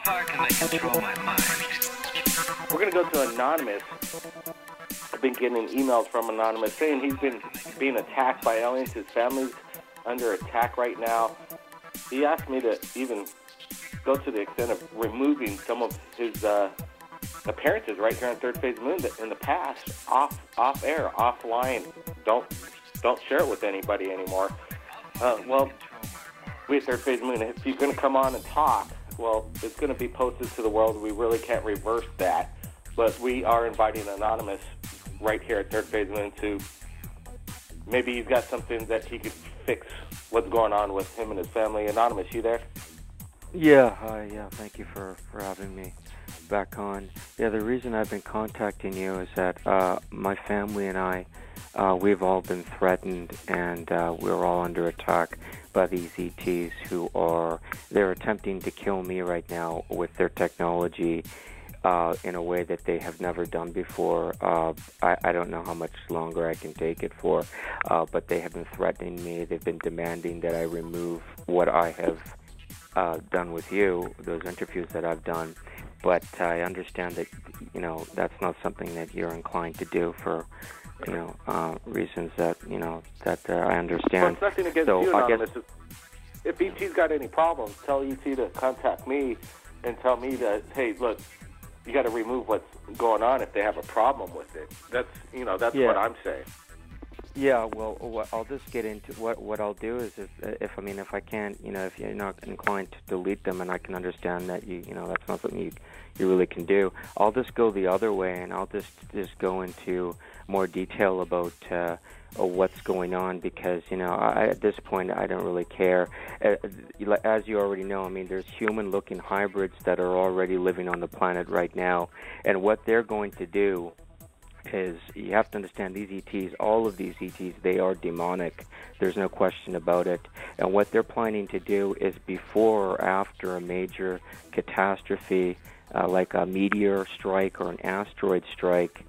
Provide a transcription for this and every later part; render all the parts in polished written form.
far can they control my mind? We're going to go to Anonymous. I've been getting emails from Anonymous saying he's been being attacked by aliens. His family's under attack right now. He asked me to even go to the extent of removing some of his appearances right here on Third Phase Moon that in the past, off air, offline. Don't share it with anybody anymore. Well, we at Third Phase Moon, if you're going to come on and talk, well, it's going to be posted to the world. We really can't reverse that. But we are inviting Anonymous right here at Third Phase Moon to maybe he's got something that he could fix what's going on with him and his family. Anonymous, you there? Yeah, hi, yeah, thank you for having me back on. Yeah, the reason I've been contacting you is that my family and I, we've all been threatened, and we're all under attack by these ETs they're attempting to kill me right now with their technology in a way that they have never done before. I don't know how much longer I can take it for, but they have been threatening me. They've been demanding that I remove what I have done with you, those interviews that I've done. But I understand that, that's not something that you're inclined to do for, reasons that, that I understand. Well, it's nothing against you, Anonymous. If ET's got any problems, tell ET to contact me and tell me that, hey, look, you got to remove what's going on if they have a problem with it. That's what I'm saying. Yeah, well, I'll just get into what I'll do is if I can't, if you're not inclined to delete them, and I can understand that that's not something you really can do, I'll just go the other way, and I'll just go into more detail about what's going on, because at this point I don't really care. As you already know, there's human-looking hybrids that are already living on the planet right now, and what they're going to do is, you have to understand, these ETs, all of these ETs, they are demonic. There's no question about it. And what they're planning to do is, before or after a major catastrophe, like a meteor strike or an asteroid strike,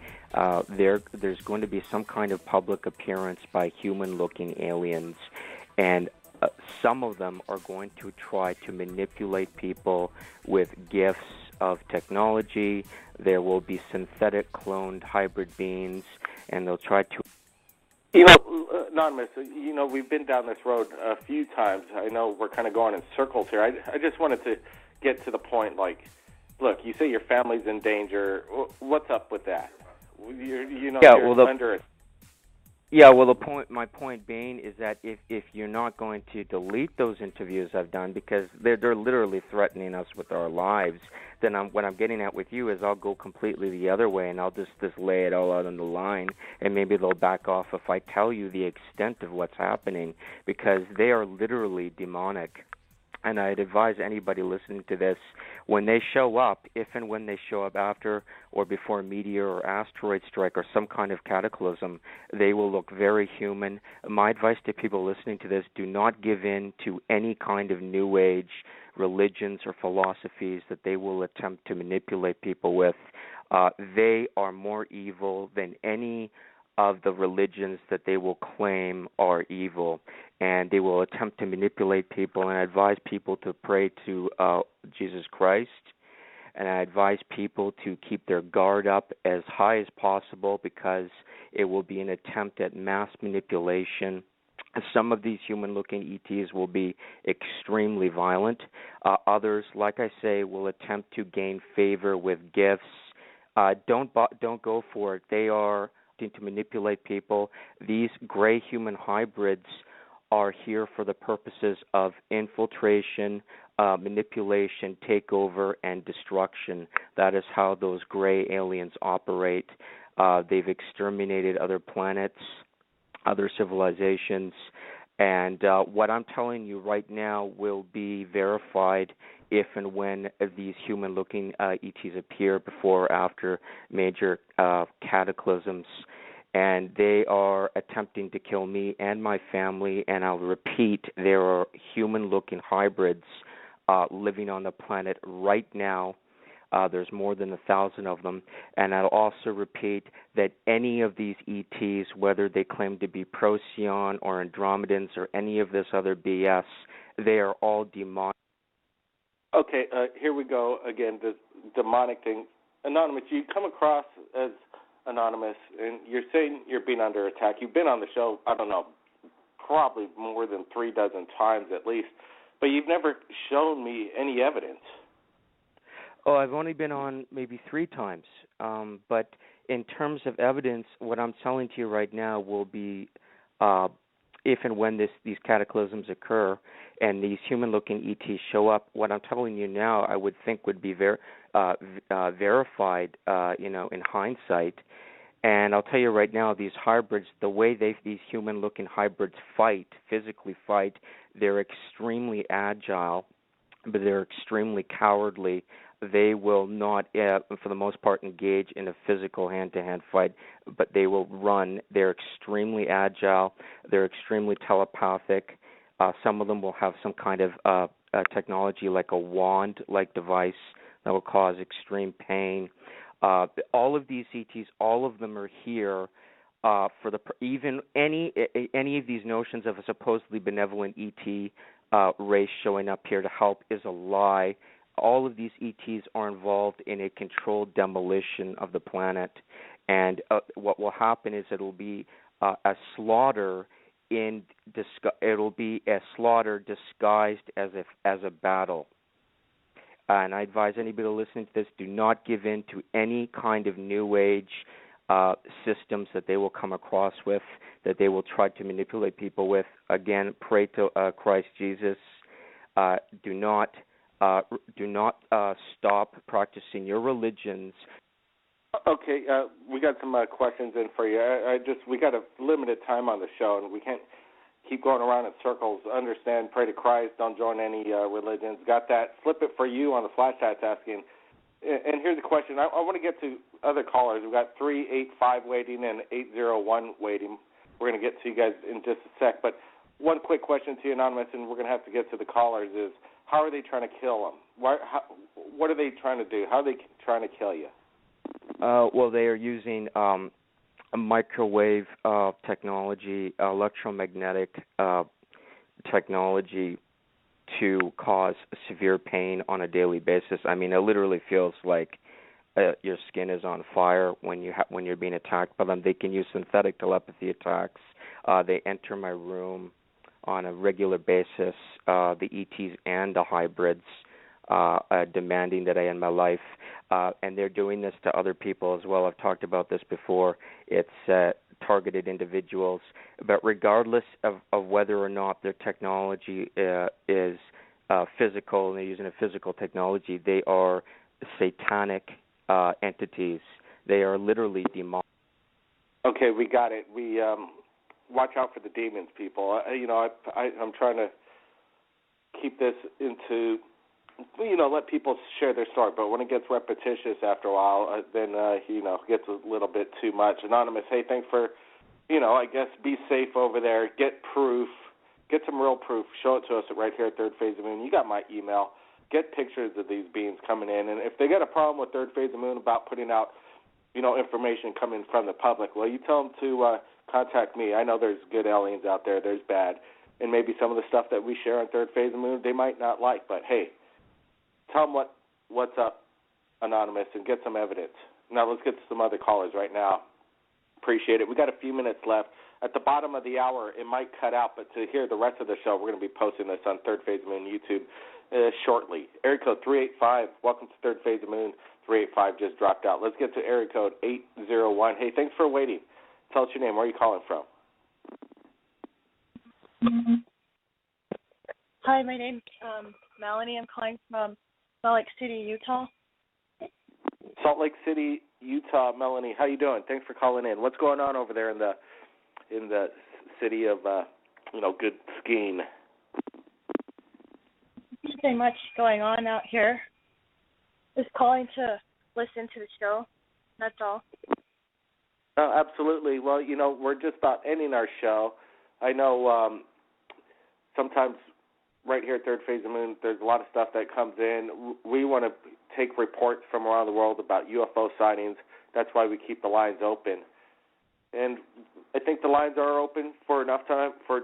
there's going to be some kind of public appearance by human-looking aliens, and some of them are going to try to manipulate people with gifts of technology. There will be synthetic cloned hybrid beings, and they'll try to... Anonymous, we've been down this road a few times. I know we're kind of going in circles here. I just wanted to get to the point, look, you say your family's in danger. What's up with that? You're under it. Yeah, well, my point being is that if you're not going to delete those interviews I've done, because they're literally threatening us with our lives, then what I'm getting at with you is I'll go completely the other way, and I'll just lay it all out on the line, and maybe they'll back off if I tell you the extent of what's happening, because they are literally demonic. And I'd advise anybody listening to this, when they show up, if and when they show up after or before a meteor or asteroid strike or some kind of cataclysm, they will look very human. My advice to people listening to this, do not give in to any kind of New Age religions or philosophies that they will attempt to manipulate people with. They are more evil than any of the religions that they will claim are evil, and they will attempt to manipulate people. And I advise people to pray to Jesus Christ, and I advise people to keep their guard up as high as possible, because it will be an attempt at mass manipulation. Some of these human-looking ETs will be extremely violent. Others, like I say, will attempt to gain favor with gifts. Don't go for it. They are to manipulate people. These gray human hybrids are here for the purposes of infiltration, manipulation, takeover, and destruction. That is how those gray aliens operate. They've exterminated other planets, other civilizations, and what I'm telling you right now will be verified if and when these human-looking ETs appear before or after major cataclysms. And they are attempting to kill me and my family, and I'll repeat, there are human-looking hybrids living on the planet right now. There's more than 1,000 of them. And I'll also repeat that any of these ETs, whether they claim to be Procyon or Andromedans or any of this other BS, they are all demonic. Okay, here we go again, the demonic thing. Anonymous, you come across as anonymous, and you're saying you're being under attack. You've been on the show, I don't know, probably more than 36 times at least, but you've never shown me any evidence. Oh, I've only been on maybe 3 times. But in terms of evidence, what I'm telling to you right now will be if and when these cataclysms occur and these human-looking ETs show up, what I'm telling you now I would think would be verified, in hindsight. And I'll tell you right now, these hybrids, the way these human-looking hybrids physically fight, they're extremely agile, but they're extremely cowardly. They will not, for the most part, engage in a physical hand-to-hand fight, but they will run. They're extremely agile. They're extremely telepathic. Some of them will have some kind of technology like a wand-like device that will cause extreme pain. All of these ETs, all of them are here for even any of these notions of a supposedly benevolent ET race showing up here to help is a lie. All of these ETs are involved in a controlled demolition of the planet, and what will happen is it'll be a slaughter it'll be a slaughter disguised as a battle. And I advise anybody listening to this, do not give in to any kind of New Age systems that they will come across with, that they will try to manipulate people with. Again, pray to Christ Jesus. Do not stop practicing your religions. Okay, we got some questions in for you. We got a limited time on the show, and we can't keep going around in circles. Understand, pray to Christ, don't join any religions. Got that? Slip it for you on the flash chat's asking. And here's a question. I want to get to other callers. We've got 385 waiting and 801 waiting. We're going to get to you guys in just a sec. But one quick question to you, Anonymous, and we're going to have to get to the callers, is how are they trying to kill them? What are they trying to do? How are they trying to kill you? Well, they are using microwave technology, electromagnetic technology to cause severe pain on a daily basis. I mean, it literally feels like your skin is on fire when you're being attacked by them. They can use synthetic telepathy attacks. They enter my room on a regular basis, the ETs and the hybrids, demanding that I end my life. And they're doing this to other people as well. I've talked about this before. It's targeted individuals. But regardless of whether or not their technology is physical and they're using a physical technology, they are satanic entities. They are literally demonic. Okay, we got it. We watch out for the demons, people. I'm trying to keep this into, let people share their story. But when it gets repetitious after a while, then, gets a little bit too much. Anonymous, hey, thanks for, I guess be safe over there. Get proof. Get some real proof. Show it to us right here at Third Phase of Moon. You got my email. Get pictures of these beings coming in. And if they got a problem with Third Phase of Moon about putting out, information coming from the public, well, you tell them to contact me. I know there's good aliens out there. There's bad. And maybe some of the stuff that we share on Third Phase of Moon they might not like. But, hey, tell them what's up, Anonymous, and get some evidence. Now let's get to some other callers right now. Appreciate it. We got a few minutes left. At the bottom of the hour, it might cut out, but to hear the rest of the show, we're going to be posting this on Third Phase of Moon YouTube shortly. Area code 385. Welcome to Third Phase of Moon. 385 just dropped out. Let's get to area code 801. Hey, thanks for waiting. Tell us your name. Where are you calling from? Hi, my name's Melanie. I'm calling from Salt Lake City, Utah. Salt Lake City, Utah. Melanie, how you doing? Thanks for calling in. What's going on over there in the city of good skiing? Nothing much going on out here. Just calling to listen to the show. That's all. Oh, absolutely. Well, we're just about ending our show. I know sometimes right here at Third Phase of Moon, there's a lot of stuff that comes in. We want to take reports from around the world about UFO sightings. That's why we keep the lines open. And I think the lines are open for enough time, for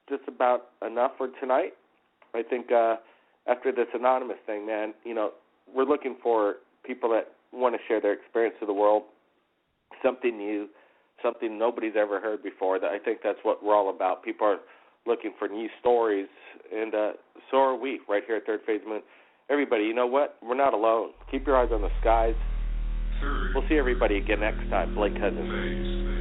just about enough for tonight. I think after this anonymous thing, man, we're looking for people that want to share their experience to the world, something new, something nobody's ever heard before. I think that's what we're all about. People are looking for new stories, and so are we right here at Third Phase Moon. Everybody, you know what? We're not alone. Keep your eyes on the skies. We'll see everybody again next time. Blake Cousins.